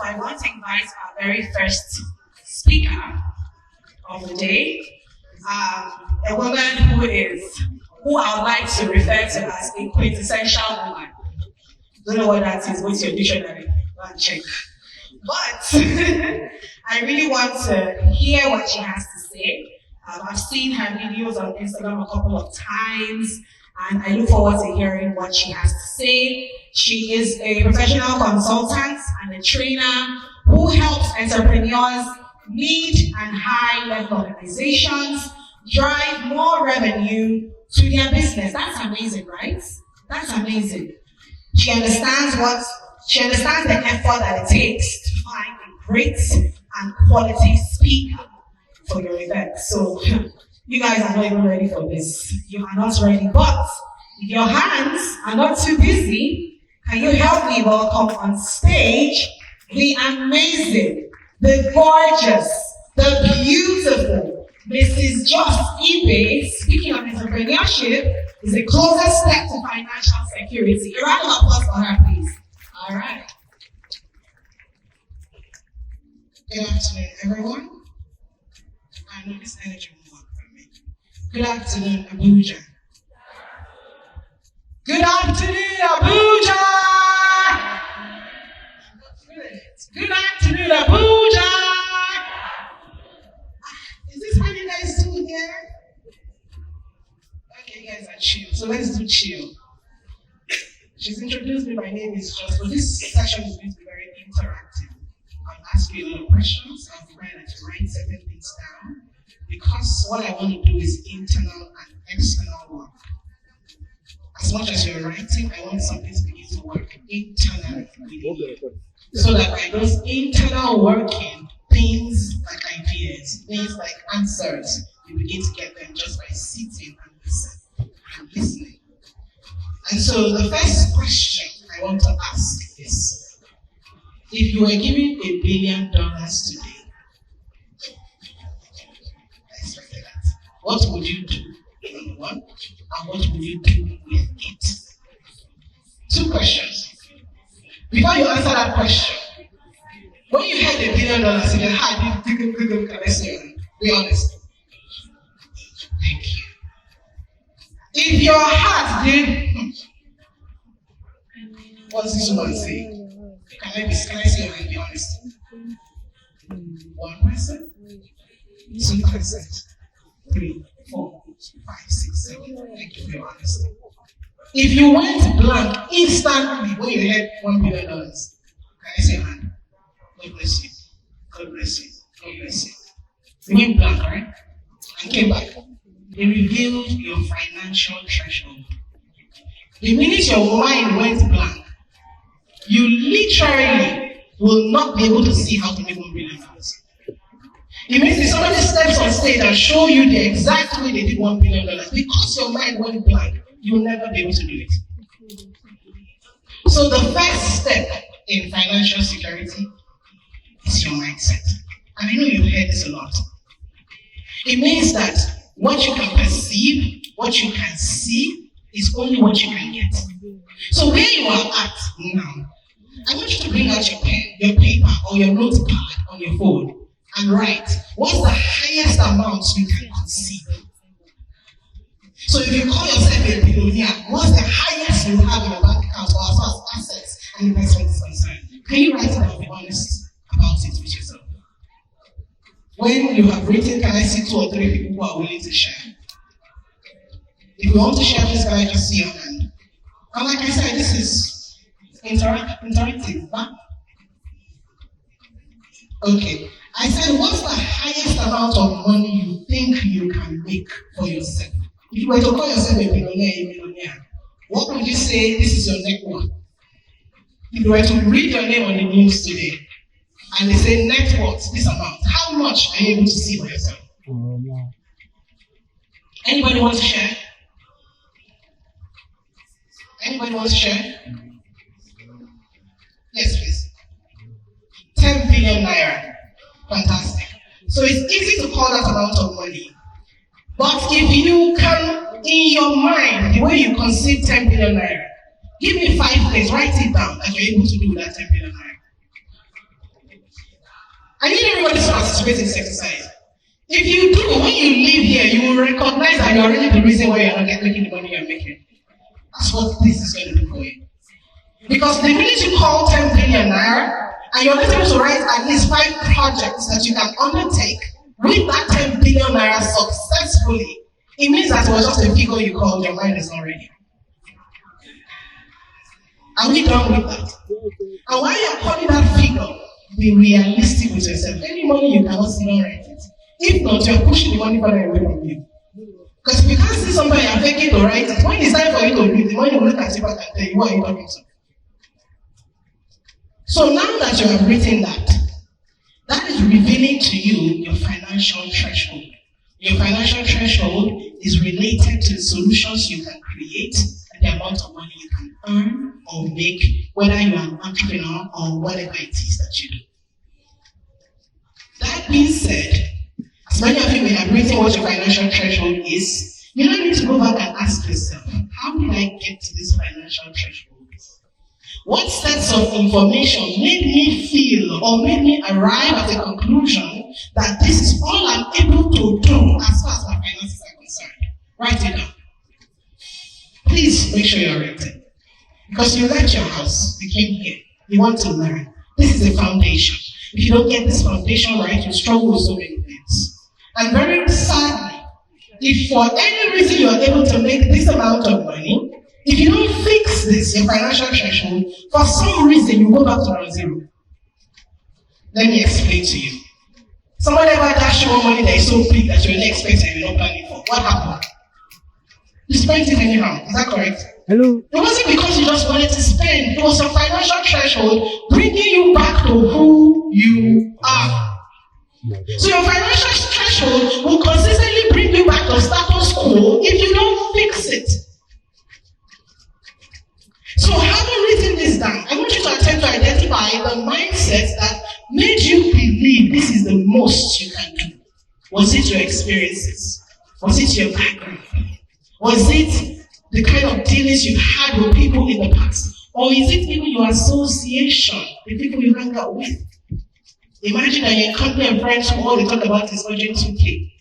so I want to invite our very first speaker of the day, a woman who I would like to refer to as a quintessential woman. Don't know what that is. What's your dictionary? Go and check. But I really want to hear what she has to say. I've seen her videos on Instagram a couple of times, and I look forward to hearing what she has to say. She is a professional consultant and a trainer who helps entrepreneurs, mid and high-level organizations drive more revenue to their business. That's amazing, right? That's amazing. She understands the effort that it takes to find a great and quality speaker for your event. So you guys are not even ready for this. You are not ready, but if your hands are not too busy, can you help me welcome on stage the amazing, the gorgeous, the beautiful Mrs. Just Ibe? Speaking of entrepreneurship, is the closest step to financial security. A round of applause for her, please. All right. Good afternoon, everyone. I know this energy will work for me. Good afternoon, Abuja. Good afternoon, Abuja. Good afternoon, Abuja. Is this how you guys do here? Okay, you guys are chill. So let's do chill. She's introduced me. My name is Just. So this session is going to be very interactive. I'll ask you a lot of questions. I'll try to write certain things down because what I want to do is internal and external work. As much as you're writing, I want something to begin to work internally with you. So that by those internal working, things like ideas, things like answers, you begin to get them just by sitting and listening. And so the first question I want to ask is, if you were given $1 billion today, I expected that, what would you do? Number one, and what would you do with it? Two questions. Before you answer that question, when you heard $1 billion, you said, hi, can I say, be honest. Thank you. If your heart did, what's this woman saying? Can I say and be honest? 1%, 2%, 3, 4, 5, 6, 7. Thank you for your honesty. If you went blank instantly when you heard $1 billion, can I say, man, God bless you. God bless you. God bless you. You went blank, right? And came back. They revealed your financial threshold. The minute your mind went blank, you literally will not be able to see how to make $1 billion. It means if somebody steps on stage and show you the exact way they did $1 billion, because your mind went blank, you'll never be able to do it. So the first step in financial security is your mindset. And I know you've heard this a lot. It means that what you can perceive, what you can see, is only what you can get. So where you are at now, I want you to bring out your pen, your paper, or your notepad on your phone and write, what's the highest amount you can conceive? So if you call yourself a billionaire, what's the highest you have in your bank account or as far as assets and investments is concerned? Can you write it and be honest about it with yourself? When you have written, can I see 2 or 3 people who are willing to share? If you want to share this, can I just see your hand? And like I said, this is interactive. Huh? Okay. I said, what's the highest amount of money you think you can make for yourself? If you were to call yourself a millionaire, what would you say this is your net worth? If you were to read your name on the news today, and they say net worth, this amount, how much are you able to see for yourself? Anybody want to share? Anybody want to share? Yes, please. 10 billion naira. Fantastic. So it's easy to call that amount of money. But if you can, in your mind, the way you conceive 10 billion naira, give me 5 days, write it down that you're able to do that 10 billion naira. I need everybody to participate in this exercise. If you do, when you leave here, you will recognize that you're already the reason why you're not making the money you're making. That's what this is going to do for you. Because the minute you call 10 billion naira, and you're not able to write at least 5 projects that you can undertake with that 10 billion naira successfully, it means that it was just a figure you called, your mind is not ready. Are we done with that? And while you're calling that figure, be realistic with yourself. Any money you cannot see, don't write it. If not, you're pushing the money further away from you. Because if you can't see somebody and fake it or write it, when it's time for you to read, the money will look at you back and tell you, what are you talking to? So now that you have written that, that is revealing to you your financial threshold. Your financial threshold is related to the solutions you can create and the amount of money you can earn or make, whether you are an entrepreneur or whatever it is that you do. That being said, as many of you may have written what your financial threshold is, you don't need to go back and ask yourself, how did I get to this financial threshold? What sets of information made me feel or made me arrive at a conclusion that this is all I'm able to do as far as my finances are concerned? Write it down. Please make sure you're writing. Because you left your house, you came here, you want to learn. This is a foundation. If you don't get this foundation right, you struggle with so many things. And very sadly, if for any reason you are able to make this amount of money, if you don't fix this, your financial threshold, for some reason you go back to ground zero. Let me explain to you. Somebody ever dash you money that is so big that you're not expecting and you're not planning for. What happened? You spent it anyhow. Is that correct? Hello. It wasn't because you just wanted to spend. It was your financial threshold bringing you back to who you are. So your financial threshold will consistently bring you back to status quo if you don't fix it. So having written this down, I want you to attempt to identify the mindset that made you believe this is the most you can do. Was it your experiences? Was it your background? Was it the kind of dealings you had with people in the past? Or is it even your association, the people you hang out with? Imagine that you're in company and friends who all they talk about is urgent 2K.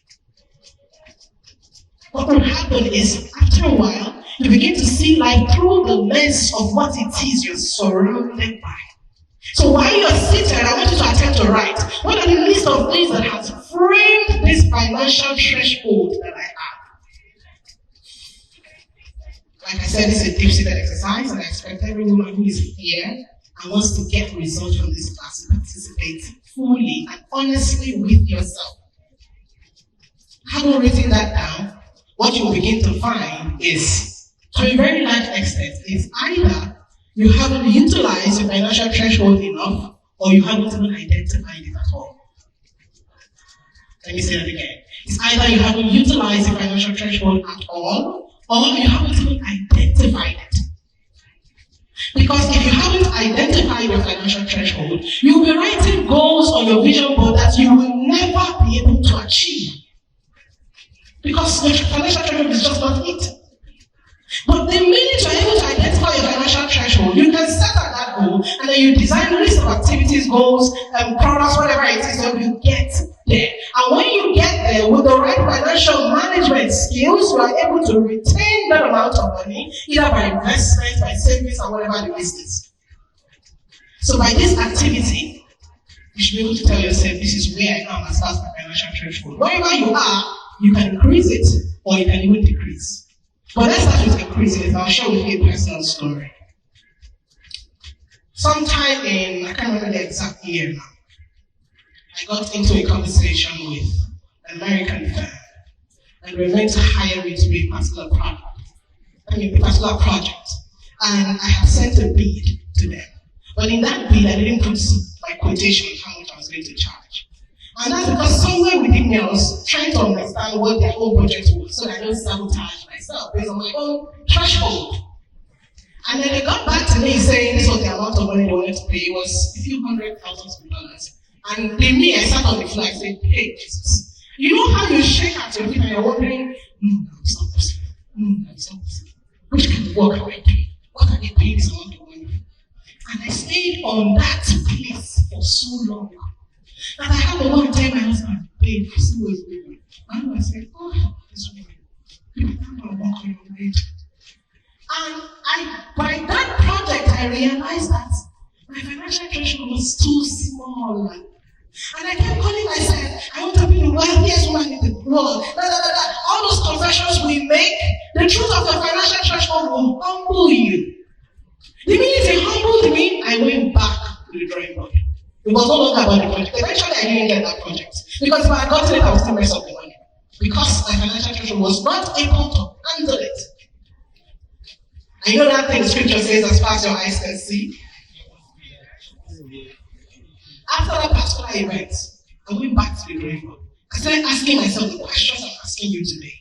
What will happen is, after a while, you begin to see life through the lens of what it is you're surrounded by. So while you're seated, I want you to attempt to write, what are the list of things that has framed this financial threshold that I have? Like I said, this is a deep-seated exercise, and I expect every woman who is here and wants to get results from this class to participate fully and honestly with yourself. Having written that down, what you will begin to find is, to a very large extent, is either you haven't utilized your financial threshold enough, or you haven't even identified it at all. Let me say that again. It's either you haven't utilized your financial threshold at all, or you haven't even identified it. Because if you haven't identified your financial threshold, you'll be writing goals on your vision board that you will never be able to achieve. Because your financial threshold is just not it. But the minute you're able to identify your financial threshold, you can set at that goal, and then you design a list of activities, goals, products, whatever it is, so you get there. And when you get there with the right financial management skills, you are able to retain that amount of money, either by investment, by savings, or whatever the business. So by this activity, you should be able to tell yourself, this is where I am as far as my financial threshold. Wherever you are, you can increase it, or you can even decrease. But let's start with increasing it. I'll share with you a personal story. Sometime in, I can't remember the exact year now, I got into a conversation with an American firm, and we were going to hire me to be a particular project. And I had sent a bid to them. But in that bid, I didn't put my quotation how much I was going to charge. And that's because somewhere within me, I was trying to understand what their whole budget was, so that I don't sabotage myself based on my own threshold. And then they got back to me saying this was the amount of money they wanted to pay. It was a few $100,000. And in me, I sat on the floor and said, hey, Jesus. You know how you shake at your feet and you're wondering, it's not possible. It's not possible. Which kind of work am I doing? What are they paying this amount of money for? And I stayed on that place for so long. And I had to go and tell my husband, babe, see what's going on. And I said, oh, this woman, you can't walk on your way. And by that project, I realized that my financial threshold was too small. And I kept calling myself, I want to be the wealthiest woman in the world. All those confessions we make, the truth of the financial threshold will humble you. The minute it humbled me, I went back to the drawing board. It was no longer about the project. Eventually, I didn't get that project. Because if I had gotten it, I would still mess up the money. Because my financial threshold was not able to handle it. I know that thing scripture says, as far as your eyes can see. After that particular event, I went back to the drawing board. I started asking myself the questions I'm asking you today.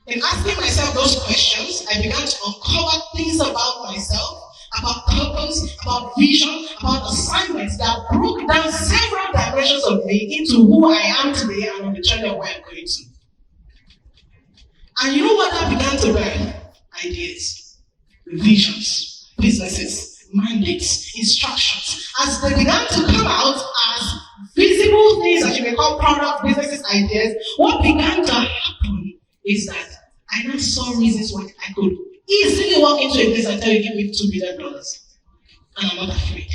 In asking myself those questions, I began to uncover things about myself, about purpose, about vision, about assignments that broke down several dimensions of me into who I am today and on the journey of where I'm going to. And you know what that began to bear? Ideas, visions, businesses, mandates, instructions. As they began to come out as visible things that you may call product, businesses, ideas, what began to happen is that I now saw reasons why I could easily walk into a place and tell you, give me $2 billion. And I'm not afraid.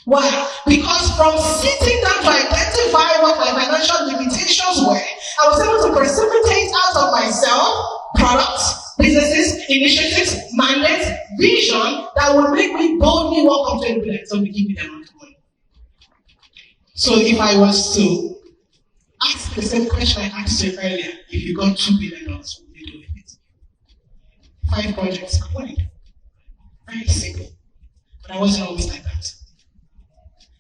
Why? Because from sitting down to identify what my financial limitations were, I was able to precipitate out of myself products, businesses, initiatives, mandates, vision that would make me boldly walk up to a billion. So we give me the amount of money. So if I was to ask the same question I asked you earlier, if you got $2 billion, what would you do with it? 5 projects combined. Very simple. But I wasn't always like that.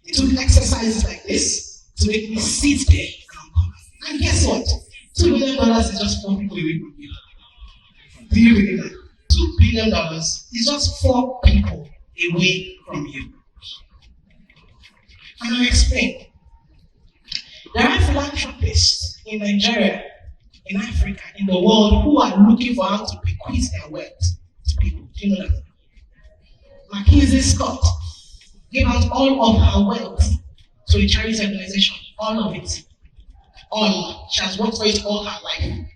It took exercises like this to make me sit there and uncover. And guess what? $2 billion is just 4 people away from you. Do you believe that? $2 billion is just 4 people away from you. And I'll explain. There are philanthropists in Nigeria, in Africa, in the world who are looking for how to bequeath their wealth to people. Do you know that? Mackenzie Scott gave out all of her wealth to a charity organization. All of it. All. She has worked for it all her life.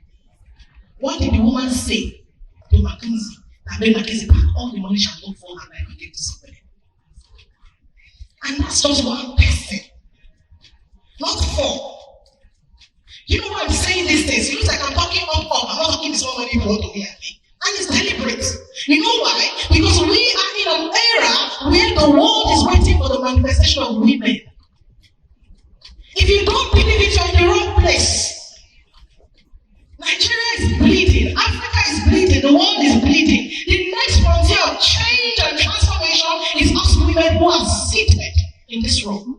What did the woman say to Mackenzie that made Mackenzie pack all the money she had worked for her life and give to somebody? And that's just one person. Not 4. You know why I'm saying these things? It looks like I'm talking up. I'm not talking this one money you want to hear me. And it's deliberate. You know why? Because we are in an era where the world is waiting for the manifestation of women. If you don't believe it, you're in the wrong place. Nigeria is bleeding. Africa is bleeding. The world is bleeding. The next frontier of change and transformation is us women who are seated in this room.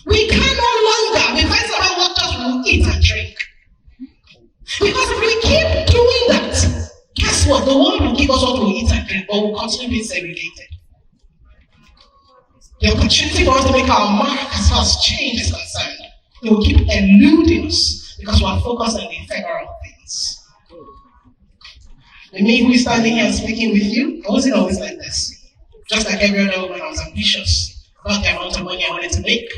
We can no longer be friends about what just we'll eat and drink. Because if we keep doing that, guess what? The world will give us what we'll eat and drink, but we'll continue being segregated. The opportunity for us to make our mark as far as change is concerned, it will keep eluding us because we are focused on the ephemeral things. The me who is standing here and speaking with you, I wasn't always like this. Just like every other woman, I was ambitious about the amount of money I wanted to make.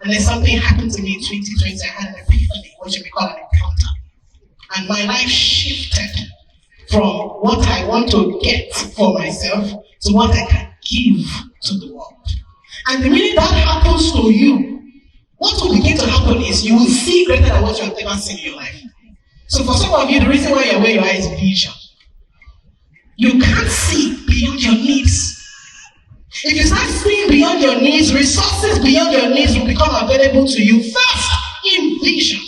And then something happened to me in 2020. I had an epiphany, what you may call an encounter. And my life shifted from what I want to get for myself to what I can give to the world. And the minute that happens to you, what will begin to happen is you will see greater than what you have ever seen in your life. So for some of you, the reason why you're where you are is vision. You can't see beyond your needs. If you start seeing beyond your needs, resources beyond your needs will become available to you first in vision.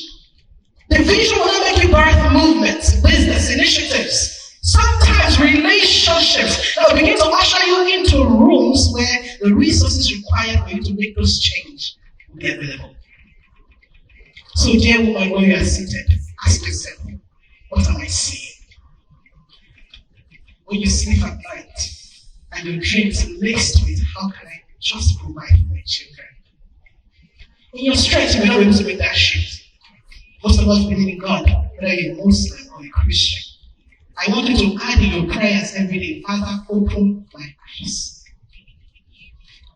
The vision will not make you birth movements, business initiatives, sometimes relationships that will begin to usher you into rooms where the resources required for you to make those change will be available. So, dear woman, when you are seated, ask yourself, what am I seeing? When you sleep at night, and your dreams laced with how can I just provide for my children? In your strength, you will not be able to make that shift. Most of us believe in God, whether you're a Muslim or a Christian. I want you to add in your prayers every day, Father, open my eyes.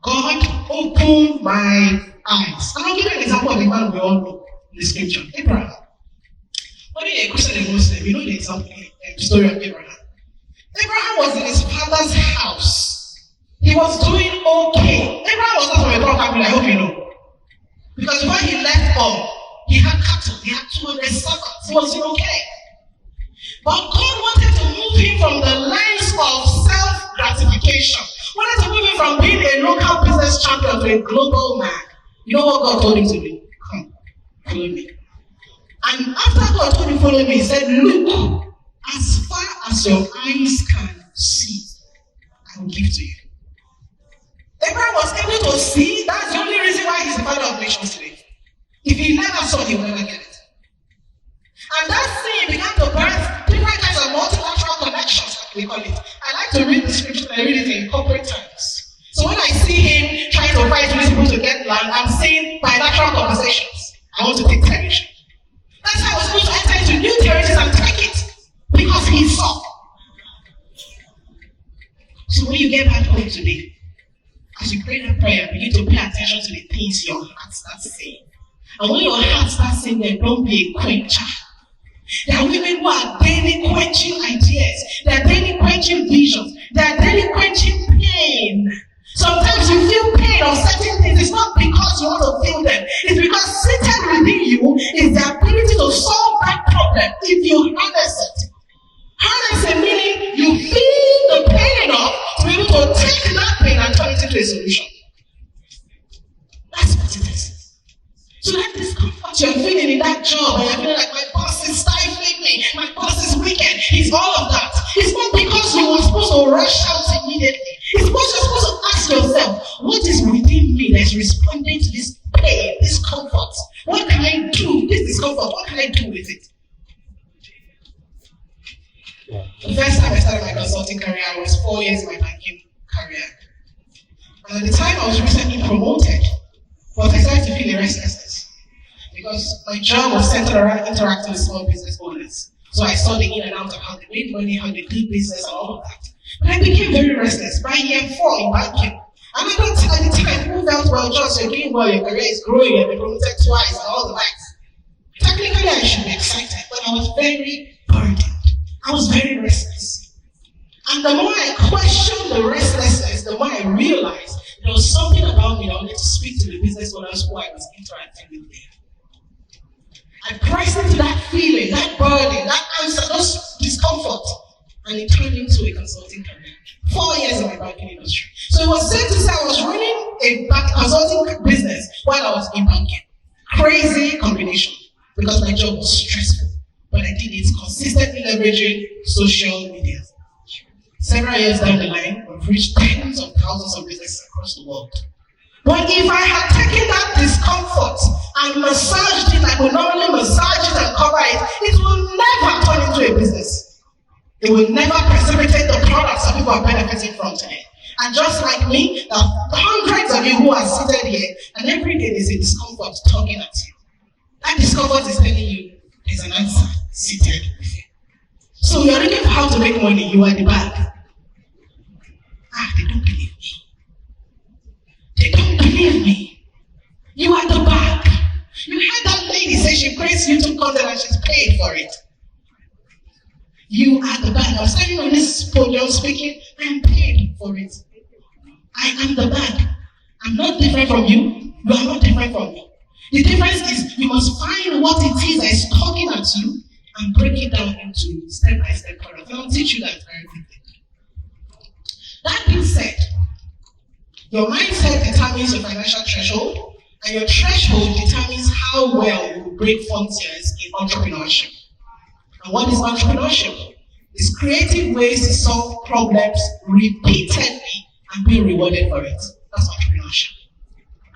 God opened my eyes. And I'll give you an example of a man we all know in the scripture, Abraham. Whether you're a Christian or Muslim, you know the example, the story of Abraham. Abraham was in his father's house. He was doing okay. Abraham was not from a poor family, I hope you know. Because when he left home, he had cattle, he had 200 servants. He was doing okay. But God wanted to move him from the lines of self-gratification. Wanted to move him from being a local business champion to a global man. You know what God told him to do? Come, follow me. And after God told him to follow me, he said, look, as far as your eyes can see, I will give to you. Abraham was able to see. That's the only reason why he's the father of nations today. If he never saw, he would never get it. And that thing began to birth different kinds of multilateral connections, like we call it. I like to read the scripture and I read it in corporate terms. So when I see him trying to fight with people to get land, I'm seeing bilateral conversations. I want to take territory. That's how I was supposed to enter into new territories and take it. Because he saw. So when you get back home today, as you pray that prayer, begin to pay attention to the things your heart starts saying. And when your heart starts saying them, don't be a quencher. There are women who are daily quenching ideas. They are daily quenching visions. They are daily quenching pain. Sometimes you feel pain of certain things. It's not because you want to feel them. It's because seated within you is the ability to solve that problem if you harness it. Harness it meaning you feel the pain enough to be able to take that pain and turn it into a solution. That's what it is. So that discomfort you're feeling in that job, and you're feeling like my boss is stifling me, my boss is wicked, it's all of that. It's not because you were supposed to rush out immediately. It's because you're supposed to ask yourself, what is within me that's responding to this pain, this comfort? What can I do? This discomfort, what can I do with it? The first time I started my consulting career, I was 4 years in my banking career. And at the time, I was recently promoted, but I started to feel a restlessness because my job was centered around interacting with small business owners. So I saw the in and out of how they make money, how they do business, and all of that. But I became very restless by year 4 in banking. And I don't tell the time, people felt, well, Josh, you're doing well, your career is growing, you've been promoted twice, and all the likes. Technically, I should be excited, but I was very burdened. I was very restless. And the more I questioned the restlessness, the more I realized there was something about me that I wanted to speak to the business owners who I was interacting with there. I pressed into that feeling, that burden, that answer, those discomfort, and it turned into a consulting career. 4 years in my banking industry. So it was safe to say I was running a consulting business while I was in banking. Crazy combination because my job was stressful. But I did it consistently leveraging social media. Several years down the line, we've reached tens of thousands of businesses across the world. But if I had taken that discomfort and massaged it like we normally massage it and cover it, it will never turn into a business. It will never precipitate the products that people are benefiting from today. And just like me, there are hundreds of you who are seated here, and every day there's a discomfort tugging at you. That discomfort is telling you there's an answer seated with you. So you're looking for how to make money, you are the bag. They don't believe me. They don't believe me. You are the bag. You heard that lady say she creates YouTube content and she's paid for it. You are the bag. I'm standing on this podium speaking, I'm paid for it. I am the bag. I'm not different from you. You are not different from me. The difference is you must find what it is that is talking at you and break it down into step-by-step products. And I'll teach you that very quickly. That being said, your mindset determines your financial threshold, and your threshold determines how well you break frontiers in entrepreneurship. And what is entrepreneurship? It's creative ways to solve problems repeatedly and being rewarded for it. That's entrepreneurship.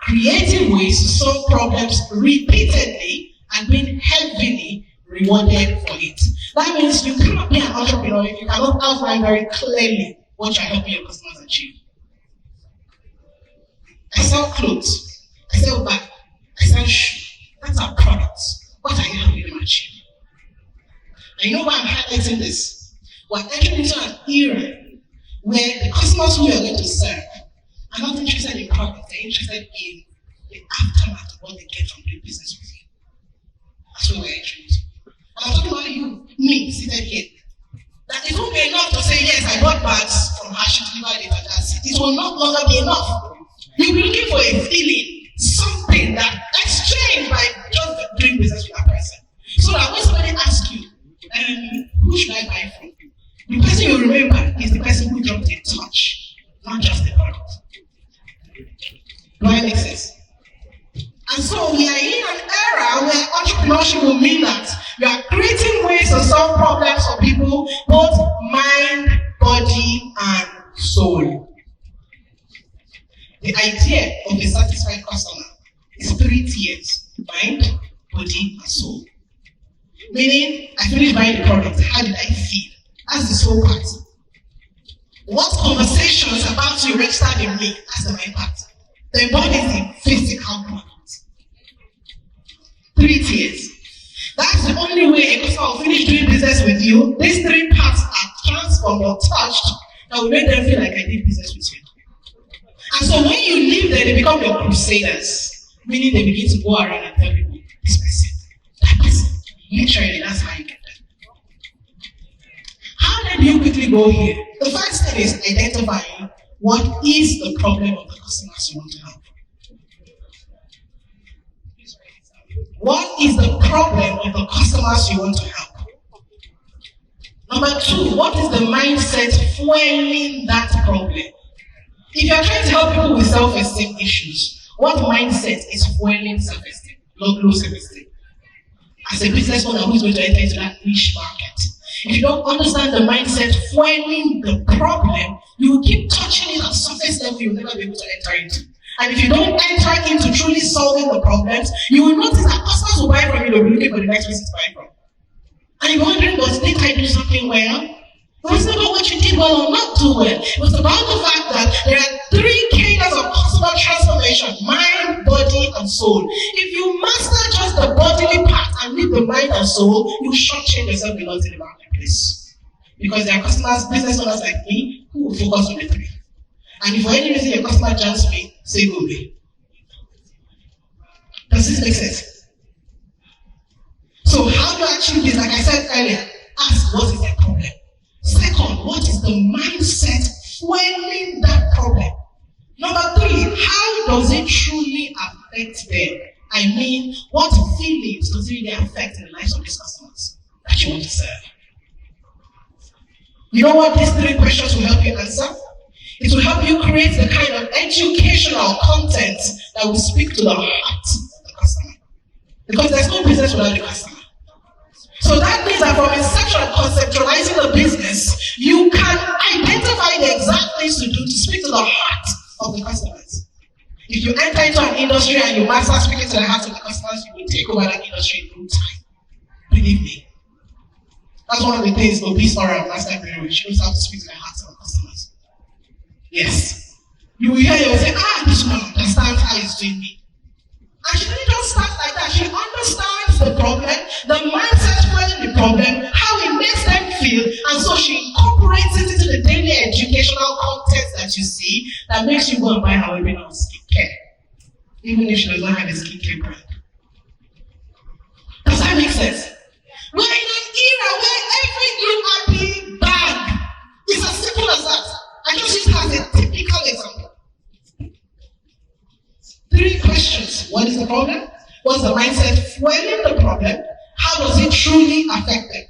Creative ways to solve problems repeatedly and being heavily rewarded for it. That means you cannot be an entrepreneur if you cannot outline very clearly what you're helping your customers achieve. I sell clothes, I sell bag, I sell shoes. That's our products. What are you helping them achieve? And you know why I'm highlighting this? We're entering into an era where the customers who you're going to serve are not interested in product, they're interested in the aftermath of what they get from doing business with you. That's what we're introducing. And I'm talking about you, me, seated here. That it won't be enough to say, yes, I bought bags from Hashi delivered it, and that's it. It will not longer be enough. You'll be looking for a feeling, something that exchange by just doing business with that person. So that when somebody asks you, who should I buy from? The person you remember is the person who dropped a touch, not just the product. Do I make sense? And so we are in an era where entrepreneurship will mean that we are creating ways to solve problems for people, both mind, body, and soul. The idea of a satisfied customer is 3 tiers: mind, body, and soul. Meaning, I finished buying the product, how did I feel? That's the soul part. What conversations about you registered in me? That's the mind part. The body is the physical product. 3 tiers. That's the only way a customer will finish doing business with you. These 3 parts are transformed or touched that will make them feel like I did business with you. And so when you leave there, they become your crusaders. Meaning they begin to go around and tell people, this person, that person. Literally, that's how you get them. How then do you quickly go here? The first thing is identifying what is the problem of the customers you want to help. What is the problem of the customers you want to help? Number 2, what is the mindset fueling that problem? If you're trying to help people with self-esteem issues, what mindset is fueling self-esteem, low self-esteem? As a business owner who is going to enter into that niche market, if you don't understand the mindset fueling the problem, you will keep touching it at surface level you'll never be able to enter into. And if you don't enter into truly solving the problems, you will notice that customers will buy from you, they'll be looking for the next person to buy from. And you're wondering, didn't I do something well? It was never what you did well or not do well. It was about the fact that there are 3 cadres of customer transformation: mind, body, and soul. If you master just the bodily part and leave the mind and soul, you shortchange yourself a lot in the marketplace. Because there are customers, business owners like me, who will focus on the 3. And if for any reason your customer jumps me, say go away. Does this make sense? So how do I achieve this? Like I said earlier, ask what is the problem. Second, what is the mindset fueling that problem? Number 3, how does it truly affect them? I mean, what feelings does it really affect in the lives of these customers that you want to serve? You know what these 3 questions will help you answer? It will help you create the kind of educational content that will speak to the heart of the customer. Because there's no business without the customer. So that means that from inception, conceptualizing the business, you can identify the exact things to do to speak to the heart of the customers. If you enter into an industry and you master speaking to the heart of the customers, you will take over that industry in no time. Believe me. That's one of the things Obi Sora and Master Mary, she knows how to speak to the hearts of the customers. Yes. You will hear you say, this one understands how he's doing me. And she didn't just start like that. She understands the problem, the mindset fueling the problem, how it makes them feel, and so she incorporates it into the daily educational content that you see that makes you go and buy her webinar on skincare, even if she does not have a skincare brand. Does that make sense? We're in an era where every URP bag is as simple as that. I just use it as a typical example. 3 questions. What is the problem? What's the mindset fueling the problem? How does it truly affect them?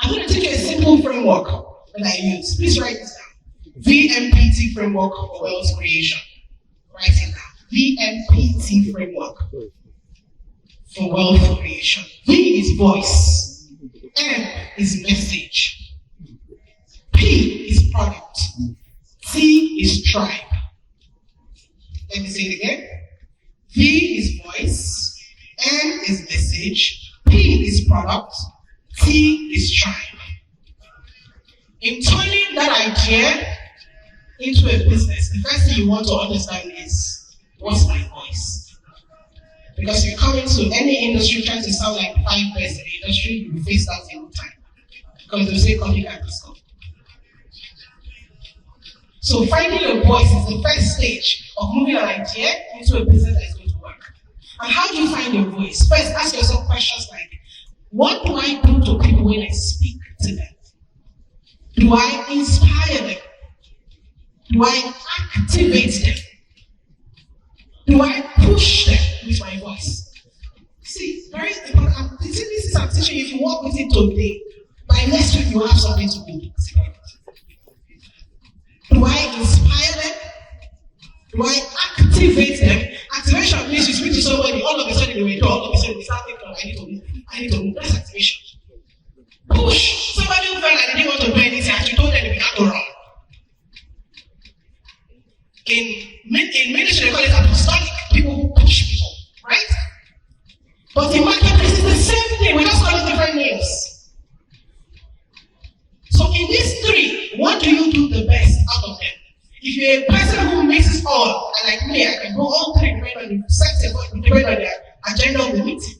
I'm going to take you a simple framework that I use. Please write this down. VMPT framework for wealth creation. Write it down. VMPT framework for wealth creation. V is voice. M is message. P is product. T is tribe. Let me say it again. V is voice. M is message. P is product. T is tribe. In turning that idea into a business, the first thing you want to understand is, what's my voice? Because if you come into any industry trying to sound like 5 best in the industry, you will face that in no time. Because they'll say copycat is copy. So finding your voice is the first stage of moving an idea into a business that is going to work. And how do you find your voice? First, ask yourself questions like, what do I do to people when I speak to them? Do I inspire them? Do I activate them? Do I push them with my voice? See, very important. This is I'm teaching you. If you work with it today, by next week you have something to do. Do I inspire them? Do I activate them? Activation means you speak to somebody, all of a sudden they will do, all of a sudden they start thinking, I need to move. That's activation. Push. Somebody who felt like they didn't want to do anything, as you told them they began to run. In ministry, they call it apostolic, people who push people, right? But in marketplace, it's the same thing. We just call it different names. So in these three, what do you do the best out of them? If you're a person who mixes all, and like me, I can go all three depending on the sector, depending on the agenda of the meeting.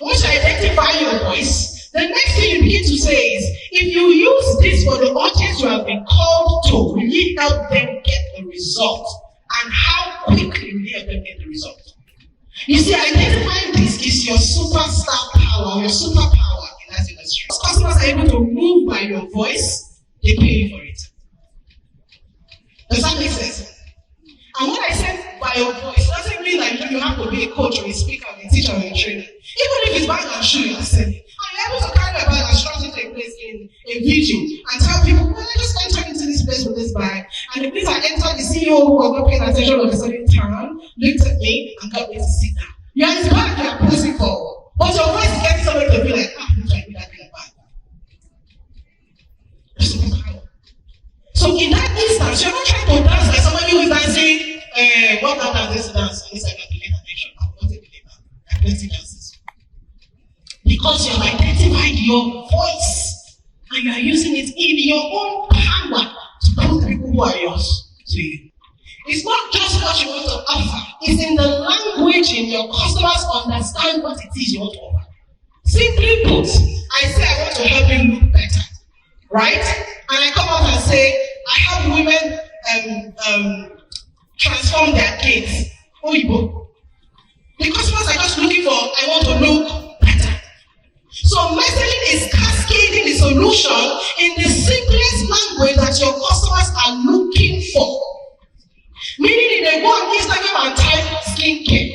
Once you identify your voice, the next thing you begin to say is, if you use this for the audience you have been called to, will you help them get the result? And how quickly will you help them get the result? You see, identifying this is your superstar power, your superpower in that industry. If customers are able to move by your voice, they pay you for it. Does that make sense? And when I say by your voice, it doesn't mean that you have to be a coach or a speaker or a teacher or a trainer. Even if it's bag and shoe, you're selling. And you're able to carry a bag and something take place in a video and tell people, well, I just entered into this place with this bag. And the place I entered, the CEO who was not paying attention of a certain town looked at me and got me to sit down. You're his bag you're posing for. But your voice is getting somebody to be like, who's trying to do that in a bag? So in that instance, you're not trying to dance like somebody who is dancing, what does this dance? And it's like, I believe attention. I'm not a believer. I plenty dances. Because you have identified your voice and you are using it in your own power to put people who are yours to you. It's not just what you want to offer, it's in the language in your customers understand what it is you want to offer. Simply put, I say I want to help you look better, right? And I come out and say, I have women transform their kids. Oyibo. The customers are just looking for, I want to look better. So messaging is cascading the solution in the simplest language that your customers are looking for. Meaning if they go on Instagram and type skincare,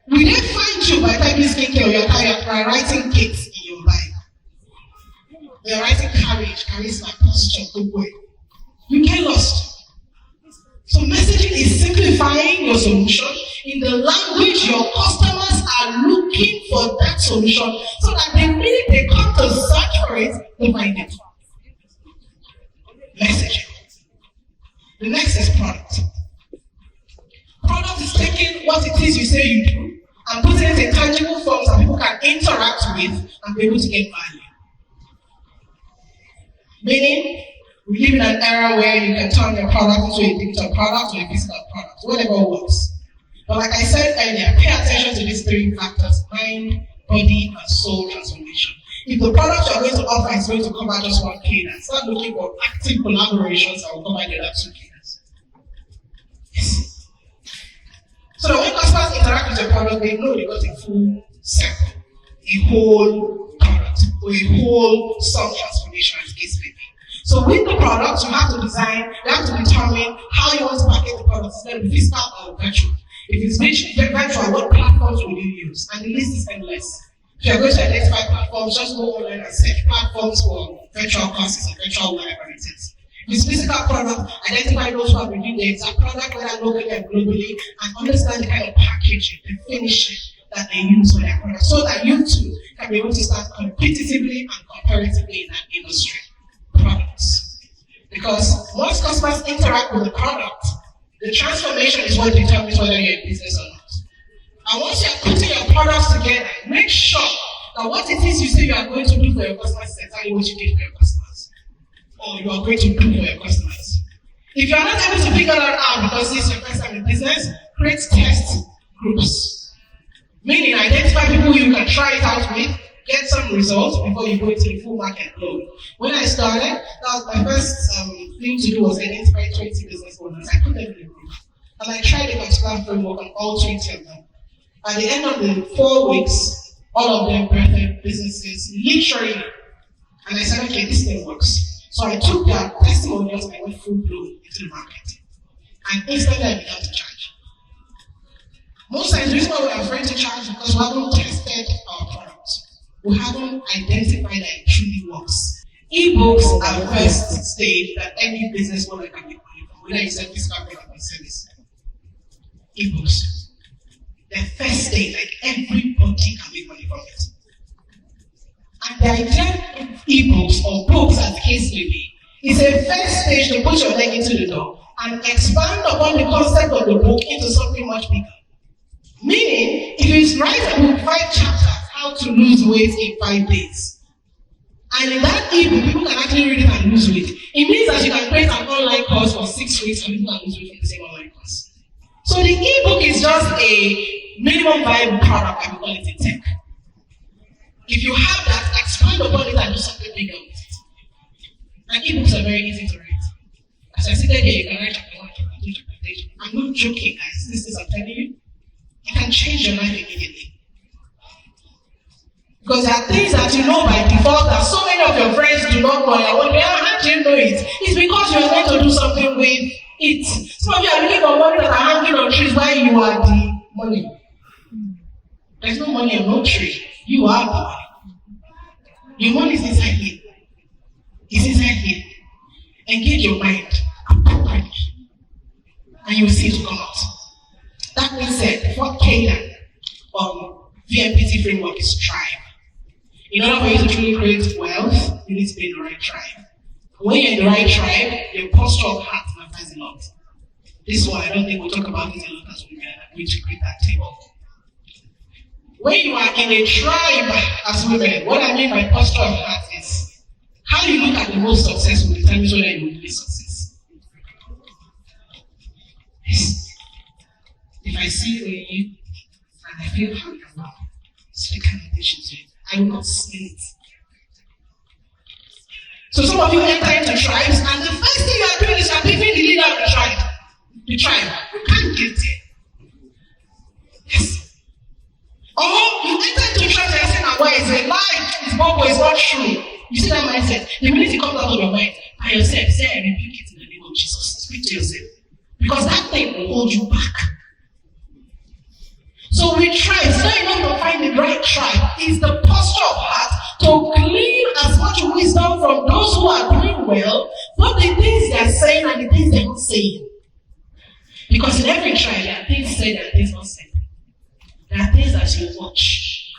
will they find you by typing skincare or you're writing kids in your life? They're writing courage, charisma, posture, good way. You get lost. So messaging is simplifying your solution in the language your customers are looking for that solution so that the minute they come to search for it, they find it. Messaging. The next is product. Product is taking what it is you say you do and putting it in tangible forms that people can interact with and be able to get value. Meaning, we live in an era where you can turn your product into a digital product or a physical product, whatever works. But like I said earlier, pay attention to these three factors: mind, body, and soul transformation. If the product you're going to offer is going to cover just one cadence, start looking for active collaborations that will cover the other two cadences. Yes. So that when customers interact with your product, they know they got a full circle, a whole product, or a whole soul transformation as case may be. So with the product, you have to design, you have to determine how you want to package the product. It's going to be physical or virtual. If it's virtual, what platforms will you use? And the list is endless. If you're going to identify platforms, just go online and search platforms for virtual classes and virtual libraries. If it's physical product, identify those who are within the exact product, whether locally and globally, and understand the kind of packaging, the finishing that they use for their product, so that you too can be able to start competitively and comparatively in that industry. Products. Because once customers interact with the product, the transformation is what determines whether you're in business or not. And once you're putting your products together, make sure that what it is you say you are going to do for your customers is exactly what you did for your customers. Or you are going to do for your customers. If you are not able to figure that out because this is your first time in business, create test groups. Meaning identify people you can try it out with get some results before you go into the full market load. When I started, that was my first thing to do was identify 20 business owners. I put them in a group. And I tried a particular framework on all 20 of them. At the end of the 4 weeks, all of them birthed businesses, literally. And I said, okay, this thing works. So I took their testimonials and I went full blown into the market. And instantly I began to charge. Most times the reason why we're afraid to charge is because we haven't tested our product. We haven't identified that it truly works. E-books are the first stage that any business owner can make money from, whether it's a physical product or service. E-books. The first stage, like everybody can make money from it. And the idea of e-books or books, as the case may be, is a first stage to put your leg into the door and expand upon the concept of the book into something much bigger. Meaning, if you write a book, 5 chapters, how to lose weight in 5 days. And in that ebook, people can actually read it and lose weight. It means that you can create an online course for 6 weeks and people can lose weight from the same online course. So the ebook is just a minimum viable product, I would call it in tech. If you have that, expand upon it and do something bigger with it. And ebooks are very easy to write. As I said here, you can write chapter 1, chapter 2, chapter 3. I'm not joking, guys. This is, I'm telling you, it can change your life immediately. Because there are things that you know by default that so many of your friends do not know. And when they are, how do you know it? It's because you are going to do something with it. Some of you are looking for money that are hanging on trees while you are the money. There's no money on no tree. You are the money. Your money is inside here. It's inside here. Engage your mind appropriately. And you will see it come out. That being said, the fourth pillar of VMPT framework is tribe. In order for you to truly create wealth, you need to be in the right tribe. When you're in the right tribe, your posture of heart matters a lot. This one, I don't think we'll talk about it a lot as women. I'm going to create that table. When you are in a tribe as women, what I mean by posture of heart is how you look at the most successful determines whether you will be success. If I see you and I feel how you are, speak an attention to it. I will not say it. So some of you enter into tribes, and the first thing you are doing is you are picking the leader of the tribe. The tribe. You can't get there. Yes. Or you enter into a tribe and you say, now why is a lie? It's bubble, it's not true. You see that mindset. The minute it comes out of your mind, by yourself, say, I rebuke it in the name of Jesus. Speak to yourself. Because that thing will hold you back. So we try, so in order to find the right tribe, is the posture of heart to glean as much wisdom from those who are doing well, both the things they are saying and the things they're not saying. Because in every tribe, there are things said and things not said. There are things that you watch.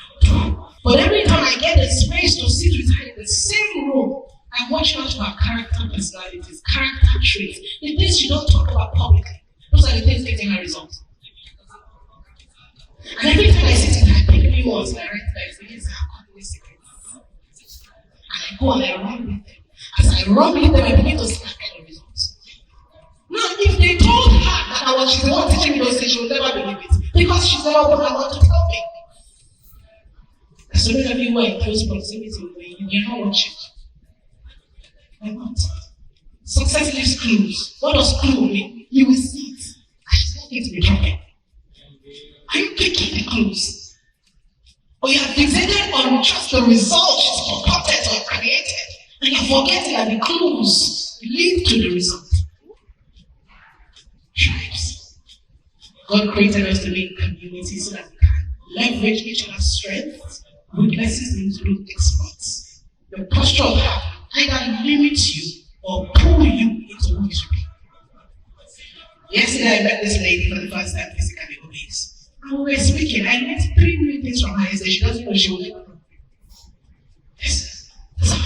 But every time I get the space to sit with her in the same room, I watch out for her character personalities, character traits, the things she don't talk about publicly. Those are the things getting her results. And every time I sit with her, I pick new ones and I write like these are company secrets. And I go and I run with them. As I run with them, I begin to see that kind of results. Now, if they told her that I was she's the one teaching me those things, she would never believe it. Because she's never opened her mouth to tell me. So many of you who are in close proximity with me, you're not watching. Why not? Success leaves clues. What does clue mean? You will see it. I just want it to be dropping. Are you picking the clues? Or you are fixated on just the result she's purported or created, and you're forgetting that the clues lead to the result. Tribes. God created us to be in community so that we can leverage each other's strengths, weaknesses into exploits. The posture of heart either limits you or pull you into who you should be. Yesterday I met this lady for the first time physically obese. And we were speaking. I learned 3 new things from her. I said, she doesn't know she will never know. Yes, that's how I am.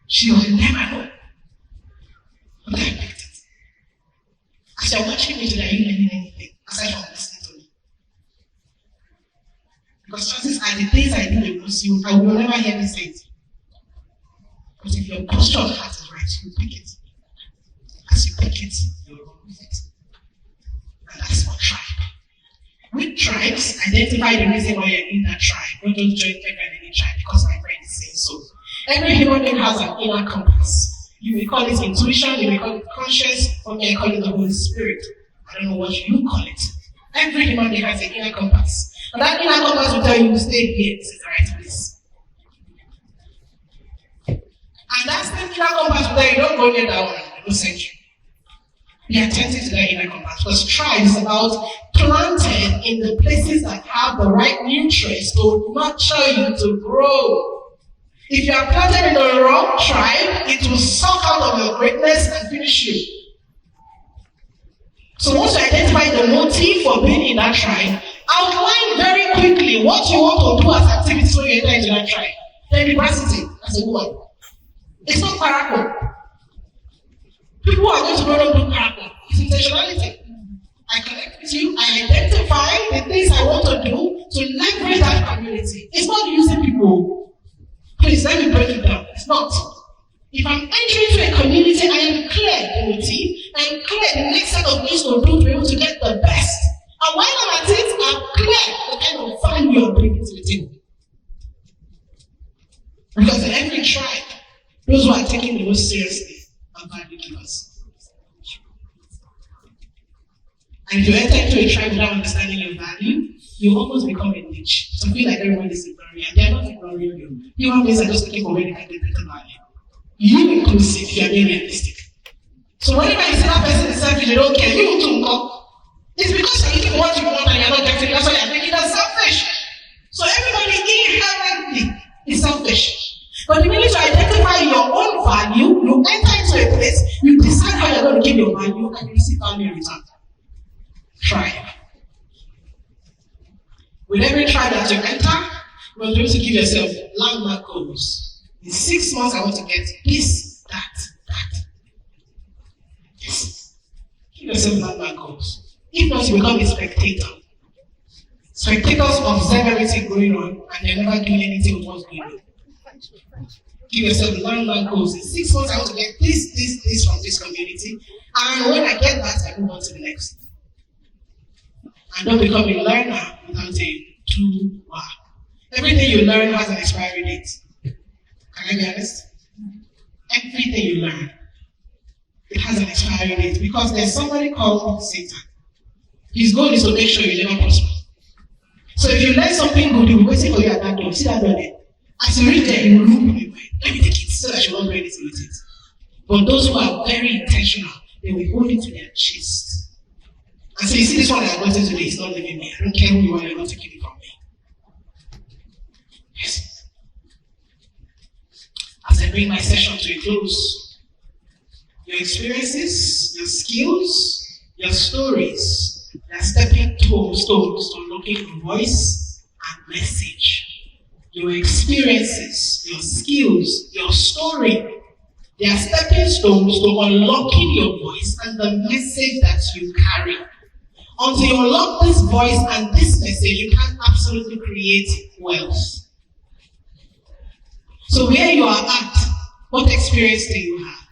She will never know. But I picked it. As you're watching me today, are you learning anything aside from listening to me? Because chances are the things I do will lose you. I will never hear me say it. But if your posture of heart is right, you pick it. As you pick it, you'll run with it. And that's what tribe. With tribes, identify the reason why you're in that tribe. Don't just join everyone in a tribe. Every human being has an inner compass. You may call it intuition, you may call it conscience, or may call it the Holy Spirit. I don't know what you call it. Every human being has an inner compass. And that inner compass will tell you to stay here, this is the right place. And that same inner compass will tell you don't go near that one, it will send you. Be attentive to that inner compass, because tribe is about planted in the places that have the right nutrients to nurture you to grow. If you are planted in the wrong tribe, it will suck out of your greatness and finish you. So once you identify the motive for being in that tribe, outline very quickly what you want to do as activities when you enter into that tribe. Then capacity as a woman. It's not paracle. People are going to run up do paracle. It's intentionality. I connect with you, I identify the things I want to do to leverage that community. It's not using people. Please let me break it down. It's not. If I'm entering into a community, I am clear the motive, I am clear the next set of things to do to be able to get the best. And when I'm at it, I'm clear the kind of value you're bringing to the table. Because in every tribe, those who are taking the most seriously are value givers. And if you enter into a tribe without understanding your value, you almost become a niche. So feel like everyone is ignoring you. They are not ignoring you. Human beings are just looking for where they can get better value. You inclusive, you are being realistic. So whenever you see that person is selfish, they don't care, you too come. It's because you're looking for what you want and you're not getting it. That's why you're making that selfish. So everybody inherently is selfish. But the minute you identify your own value, you enter into a place, you decide how you're going to give your value, and you receive value in return. Tribe. With every tribe that you enter, you must be able to give yourself landmark goals. In 6 months, I want to get this, that. Yes. Give yourself landmark goals. If not, you become a spectator. Spectators observe everything going on and they're never doing anything with what's going on. Give yourself landmark goals. In 6 months, I want to get this from this community. And when I get that, I move on to the next. And don't become a learner without a do-wow. Everything you learn has an expiry date. Can I be honest? Everything you learn, it has an expiry date because there's somebody called Satan. His goal is to make sure you never prosper. So if you learn something good, he'll be waiting for you at that door. See that door there? As you reach there, he will look for you. Let me take it so that you won't do anything with it. But those who are very intentional, they will hold it to their chest. And so you see this one that I got into today, it's not leaving me. I don't care who you are, you're not taking it from me. Yes. As I bring my session to a close, your experiences, your skills, your stories, they are stepping stones to unlocking your voice and message. Your experiences, your skills, your story, they are stepping stones to unlocking your voice and the message that you carry. Until you unlock this voice and this message, you can absolutely create wealth. So where you are at, what experience do you have?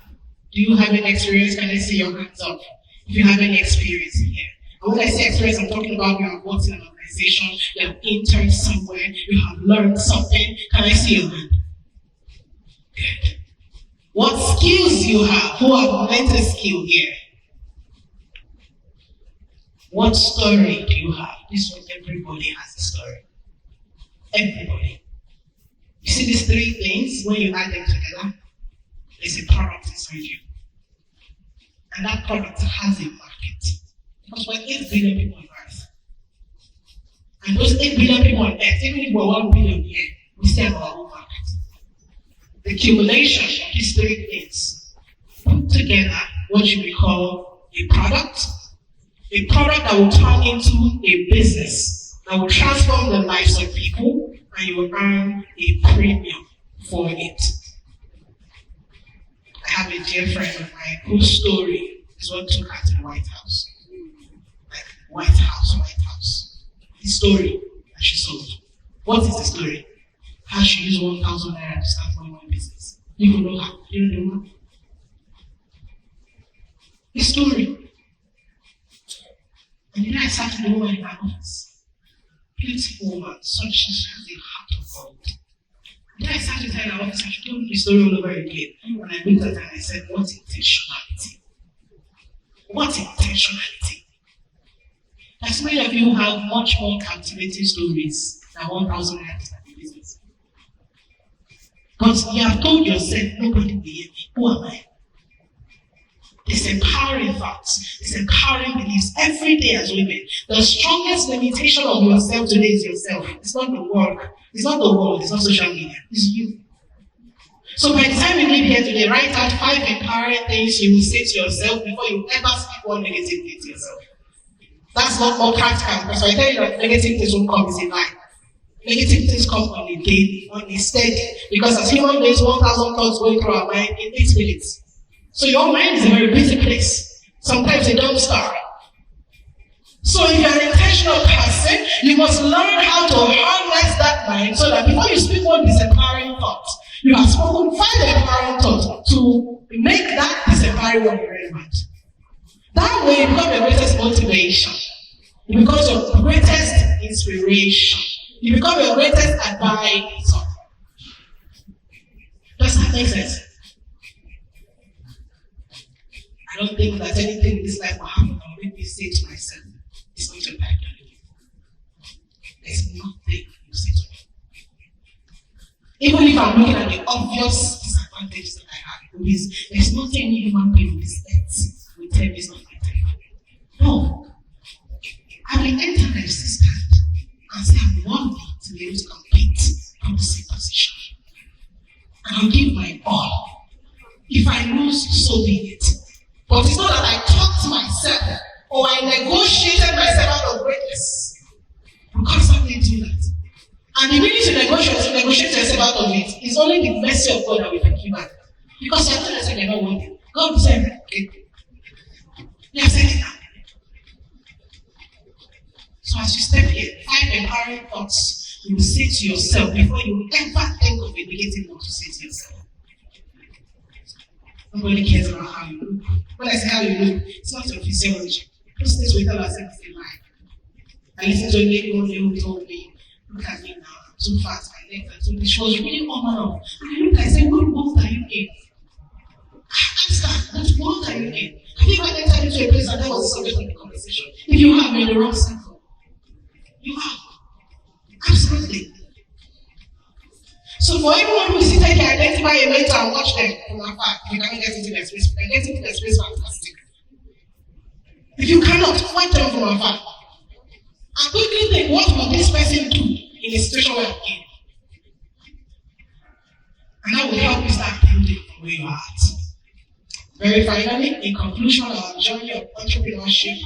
Do you have any experience? Can I see your hands up? If you have any experience here. And when I say experience, I'm talking about you have worked in an organization, you have interned somewhere, you have learned something. Can I see your hand? Good. What skills you have? Who have learned a skill here? What story do you have? This one, everybody has a story. Everybody. You see these three things, when you add them together, there's a product inside you. And that product has a market. Because we're 8 billion people on earth. And those 8 billion people on earth, even if we're 1 billion here, we still have our own market. The accumulation of these three things put together what you would call a product that will turn into a business that will transform the lives of people, and you will earn a premium for it. I have a dear friend of mine whose story is what took her to the White House. Like, White House. His story that she sold. What is the story? How she used 1,000 naira to start one business. You will know her. You don't know her. His story. And then I sat with a woman in my office. Beautiful woman, such as has a heart of gold. Then I started telling our officer, I should tell the story all over again. When I looked at her, I said, what intentionality? What intentionality? As many of you have much more captivating stories than 1,000 acts in business. But you have told yourself, nobody will hear me. Who am I? It's empowering thoughts. It's empowering beliefs every day as women. The strongest limitation of yourself today is yourself. It's not the work. It's not the world. It's not social media. It's you. So by the time you leave here today, write out 5 empowering things you will say to yourself before you ever speak one negative thing to yourself. That's not more practical, because I tell you that negative things won't come is a lie. Negative things come on a daily, on a steady, because as human beings, 1,000 thoughts going through our mind in 8 minutes. So your mind is a very busy place. Sometimes they don't stop. So if you're an intentional person, you must learn how to harness that mind so that before you speak one disempowering thought, you have spoken 5 empowering thoughts to make that disempowering one irrelevant. That way you become your greatest motivation. You become your greatest inspiration. You become your greatest advisor. Does that make sense? I don't think that anything in this life will happen that will make me say to myself, it's going to impact anything. There's nothing you say to me. Even if I'm looking at the obvious disadvantages that I have, there's nothing any human being on this earth will tell me is not my time. No. I will enter my resistance and say I'm worthy to be able to compete from the same position. And I'll give my all. If I lose, so be it. But it's not that I talked myself or I negotiated myself out of greatness. You constantly do that. And the minute you negotiate yourself out of it, it's only the mercy of God that will take you back. Because you're not saying you're not worthy. God will say, okay. You're saying it now. So as you step here, 5 empowering thoughts you will say to yourself before you ever think of a negative one to say to yourself. Nobody cares about how you look. When I say how you look, it's not your physiology. Those things we tell ourselves in life. I listened to a lady one day who told me, look at me now, I'm too fat, my legs are too big. She was really on and off. And I looked, I said, what month are you in? I asked her, what month are you in? Have you ever entered into a place and that was the subject of the conversation? If you have, you're in the wrong circle. You have. Absolutely. So for everyone who is seated here, identify a mentor and watch them from afar. If you cannot get into their space, get into their space, fantastic. If you cannot, watch them from afar. And quickly think, what will this person do in a situation where I'm in? And that will help you start building from where you are at. Very finally, in conclusion, our journey of entrepreneurship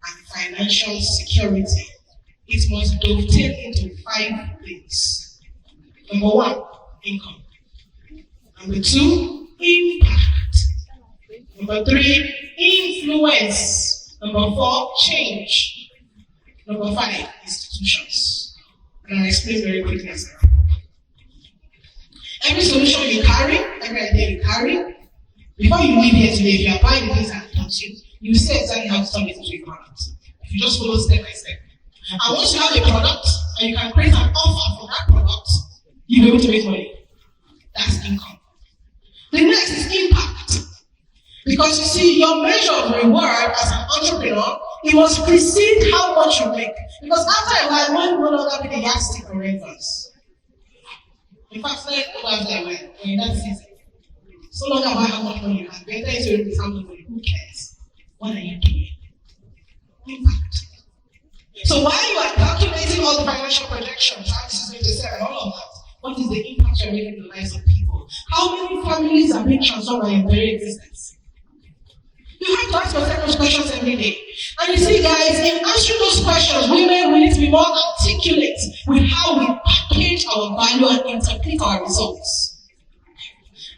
and financial security, it must dovetail into 5 things. Number 1, income. Number 2, impact. Number 3, influence. Number 4, change. Number 5, institutions. And I'll explain very quickly as well. Every solution you carry, every idea you carry, before you leave here today, if you apply the things I've taught you, you see exactly how to turn it into a product. If you just follow step by step. And once you have a product, and you can create an offer for that product, you'll be able to make money. That's income. The next is impact. Because you see, your measure of reward as an entrepreneur, it must precede how much you make. Because after a while, money will no longer be the yardstick for rentals. In fact, let's go after a while, when that season. So long about how much money you have. Better is to with how much money. Who cares? What are you doing? Impact. So while you are calculating all the financial projections, how this is going to sell and all of that, what is the impact you're making in the lives of people? How many families are being transformed by your very existence? You have to ask yourself those questions every day. And you see, guys, in answering those questions, women will need to be more articulate with how we package our value and interpret our results.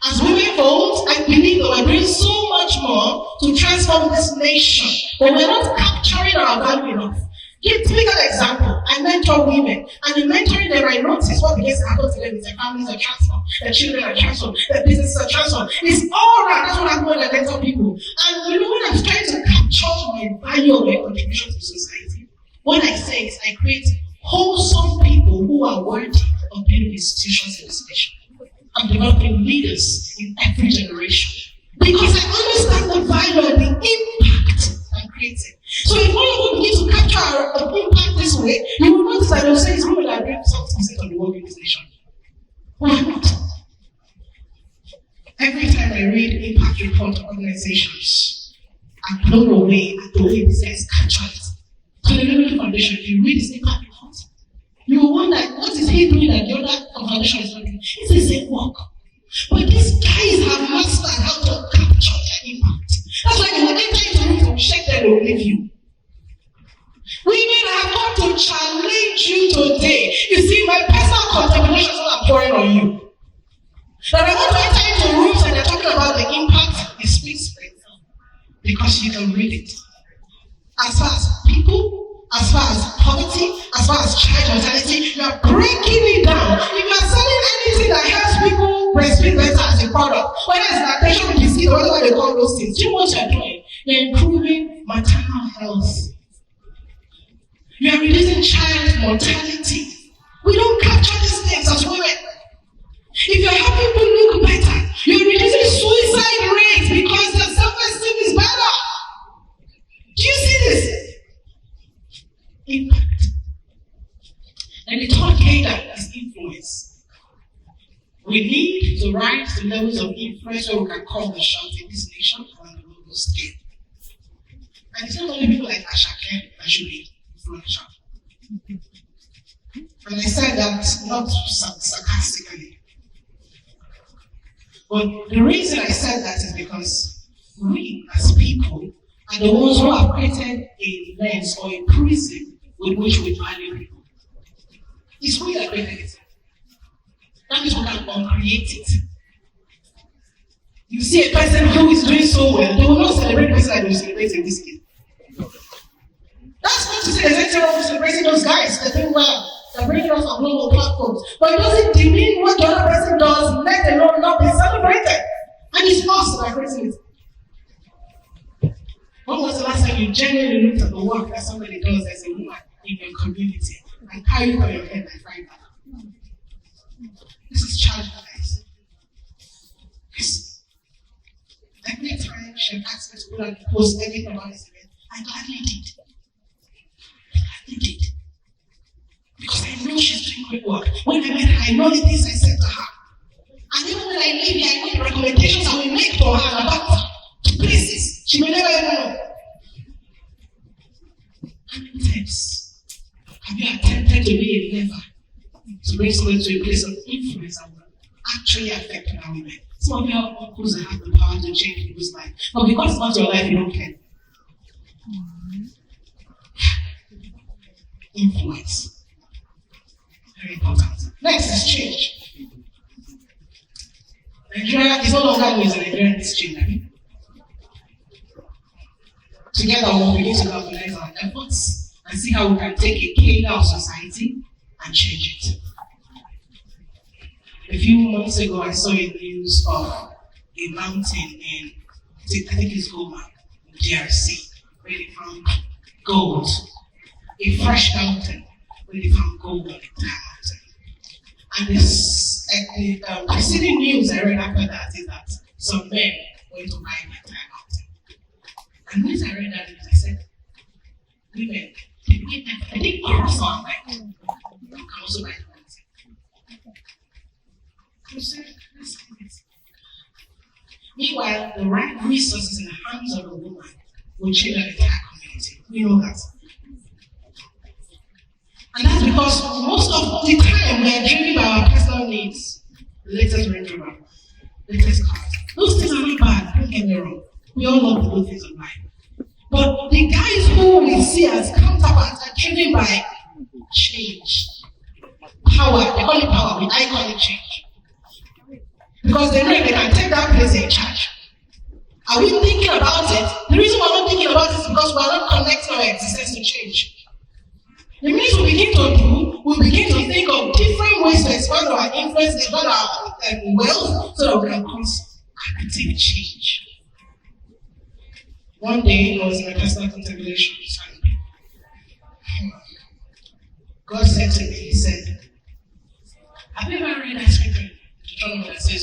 As women vote, I believe that we're doing so much more to transform this nation, but we're not capturing our value enough. Give me an example. I mentor women, and in mentoring them, I notice what begins to happen to them is their families are transformed, their children are transformed, their businesses are transformed. It's all right. That's what happens when I mentor people. And you know, when I'm trying to capture my value or my contribution to society, what I say is I create wholesome people who are worthy of building institutions in this nation. I'm developing leaders in every generation. Because I understand the value and the impact I'm creating. So if all of us begin to capture our impact this way, you will notice that you'll say it's really like 70% of the world in this nation. Why not? Every time I read impact report of organizations, I'm blown away at the way these guys capture it. So the Living Foundation, if you read this impact report, you will wonder what is he doing that the other foundation is not doing. It's the same work. But these guys have mastered how to capture their impact. That's why they will enter into rooms and shake them, they will leave you. Women have come to challenge you today. You see, my personal contemplation is what I'm pouring on you. That I want to enter into rooms and they're talking about the impact it speaks because you can read it. As far as people, as far as poverty, as far as child mortality, you are breaking it down. If you are selling anything that helps people breastfeed better as a product, whether it's lactation with disease or whatever they call those things, do you know what you're doing? You're improving maternal health. You are reducing child mortality. We don't capture these things as women. If you're helping people look better, you're reducing suicide rates because their self-esteem is better. Do you see this? Impact. And the third cadre is influence. We need to rise to levels of influence where we can call the shots in this nation on the global scale. And it's not only people like Ashake that should be influential. And I said that not sarcastically. But the reason I said that is because we as people are the ones who have created a lens or a prism with which we value people. It's we that created it. That means we can uncreate it. You see a person who is doing so well, they will not celebrate the person that will celebrate in this case. That's not to say there's anything wrong with celebrating those guys. They're doing well. They're bringing us on global platforms. But it doesn't demean what the other person does, let alone not be celebrated. And it's us that are creating it. When was the last time you genuinely looked at the work that somebody does as a woman in your community and carry it on your head and find that? This is childlike. Yes. Every time she asked me to go and post anything about this event, I gladly did. Did. Because I know she's doing great work. When I met her, I know the things I said to her. And even when I leave here, I know the recommendations I will make for her about her to places she may never even know. How many times have you attempted to be a lever to bring someone to a place of influence that will actually affect our women? Some of you have uncles that have the power to change people's lives. But because it's not your life, you don't care. Influence. Very important. Next is change. Nigeria is no longer always a Nigerian change. I mean. Together we'll begin to galvanize our efforts and see how we can take a cadre of society and change it. A few months ago I saw a news of a mountain in I think it's Goma, DRC, where they found gold. A fresh mountain where they found gold on the entire mountain. And the preceding news I read after that is that some men went to buy the entire mountain. And when I read that news, I said, women, I didn't cross our mind. You can also buy the mountain. You said, let's do it. Meanwhile, the right resources in the hands of a woman will change the entire community. We know that. And that's because most of the time we are driven by our personal needs. The latest Range Rover, latest cars. Those things are not bad, don't get me wrong. We all love the good things of life. But the guys who we see as counterparts are driven by change. Power, they call it power, but I call it change. Because they know they can take that place in charge. Are we thinking about it? The reason we're not thinking about it is because we're not connecting our existence to change. The minute we begin to do, we begin to think of different ways to expand our influence, expand our wealth, so that we can cause active change. One day, I was in a personal contemplation, and God said to me, He said, have you ever read that scripture? Deuteronomy that says,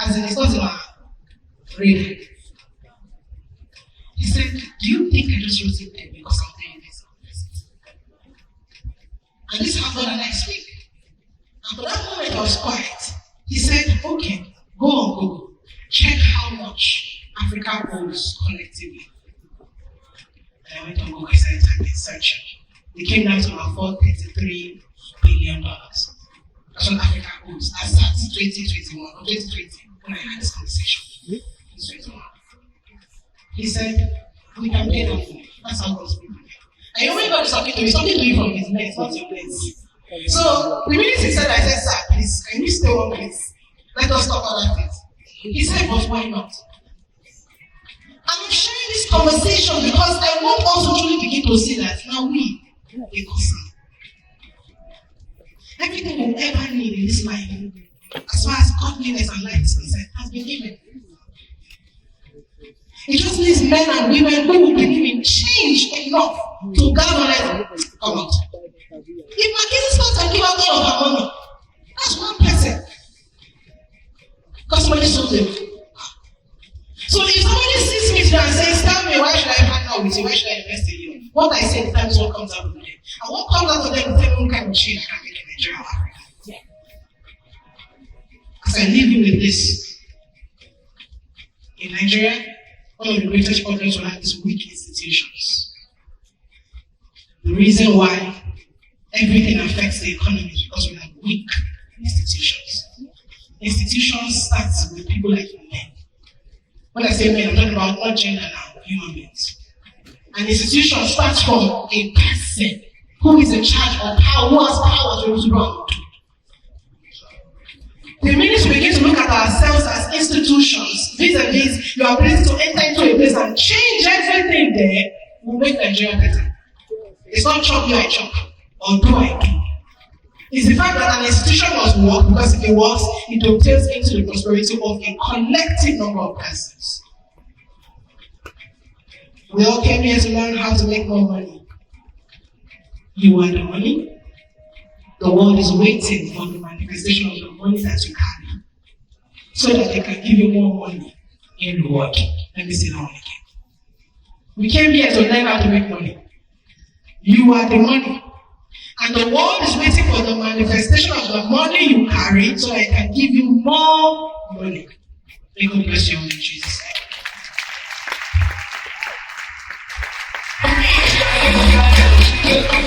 as in it's not in our radar. He said, do you think I just wrote it there because I'm doing this? And this happened and I speak. And for that moment I was quiet. He said, okay, go on Google. Check how much Africa owes collectively. And I went on Google, I started typing searching. It came down to about $433 billion. That's what Africa owes. That's 2021 or 2020 when I had this conversation. It's 21. He said, we can pay that for you. That's how God's people pay. And you know when God is talking to you from his legs, not your legs. So the minute he said, I said, sir, please, can you stay one place? Let us talk about that. He said, but why not? I'm sharing this conversation because I want us to truly begin to see that now we, the concern. Everything we'll ever need in this life, as far as godliness and life is concerned, has been given. It just needs men and women who will believe in change enough to galvanize it. Come out. If McKinsey starts and give out all of her money, that's one person. Because somebody sold them. So if somebody sees me today and says, tell me, why should I partner with you? Why should I invest in you? What I say that is what comes out of them. And what comes out of them is the same kind of change I can make in Nigeria or Africa. Yeah. As I leave you with this, in Nigeria, one of the greatest problems we have is weak institutions. The reason why everything affects the economy is because we have weak institutions. Institutions start with people like men. When I say men, I'm talking about not gender now, human beings. An institution starts from a person who is in charge of power, who has power to run. The minute we begin to look at ourselves as institutions, vis-a-vis your ability to enter into a place and change everything there, will make Nigeria better. It's not chop you, I chop, or do I do. It's the fact that an institution must work, because if it works, it obtains into the prosperity of a collective number of persons. We all came here to learn how to make more money. You want the money? The world is waiting for the manifestation of the money that you carry, so that they can give you more money in the world. Let me say that one again. We came here to learn how to make money. You are the money. And the world is waiting for the manifestation of the money you carry, so that it can give you more money. May God bless you in Jesus' name.